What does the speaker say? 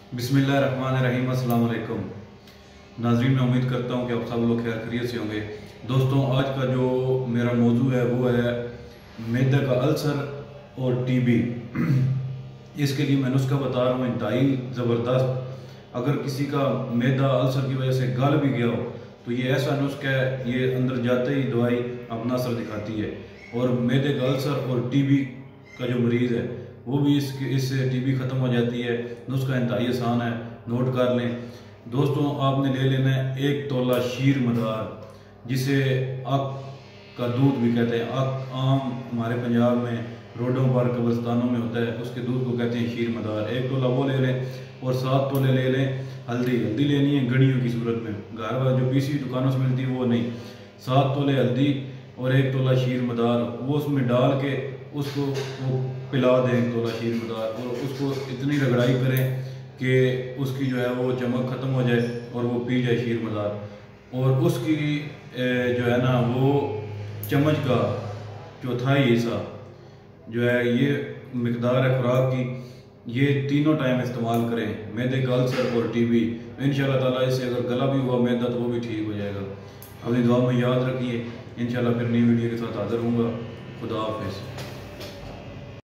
बिस्मिल्लाहिर्रहमानिर्रहीम। अस्सलाम वालेकुम नाज़रीन, मैं उम्मीद करता हूँ कि आप सब लोग खैर खैरियत से होंगे। दोस्तों, आज का जो मेरा मौजू है वो है मैदे का अल्सर और टीबी। इसके लिए मैं नुस्खा बता रहा हूँ, इंतहाई ज़बरदस्त। अगर किसी का मैदा अल्सर की वजह से गल भी गया हो तो ये ऐसा नुस्खा है, ये अंदर जाते ही दवाई अपना असर दिखाती है। और मैदे का अल्सर और टीबी का जो मरीज़ है वो भी इससे टीबी ख़त्म हो जाती है। नुस्खा इंतहाई आसान है, नोट कर लें। दोस्तों, आपने ले लेना है 1 तोला शीर मदार, जिसे अक का दूध भी कहते हैं। अक आम हमारे पंजाब में रोडों पर कब्रिस्तानों में होता है, उसके दूध को कहते हैं शीर मदार। 1 तोला वो ले लें और 7 तोले ले लें हल्दी लेनी है गड़ियों की सूरत में, घर वाला जो पीसी दुकानों से मिलती है वो नहीं। 7 तोले हल्दी और 1 तोला शीर मदार वो उसमें डाल के उसको वो पिला दें 1 तोला शीर मदार, और उसको इतनी रगड़ाई करें कि उसकी जो है वो चमक ख़त्म हो जाए और वो पी जाए शीर मदार। और उसकी जो है ना वो चम्मच का चौथाई हिस्सा जो है ये मिकदार है खुराक की, ये तीनों टाइम इस्तेमाल करें। मैदे का अल्सर और टीबी, इंशाल्लाह ताला इससे अगर गला भी हुआ मैदा तो वो भी ठीक हो जाएगा। अपनी दुआ में याद रखिए। इंशाल्लाह फिर नई वीडियो के साथ हाजिर होऊंगा। खुदा हाफिज़।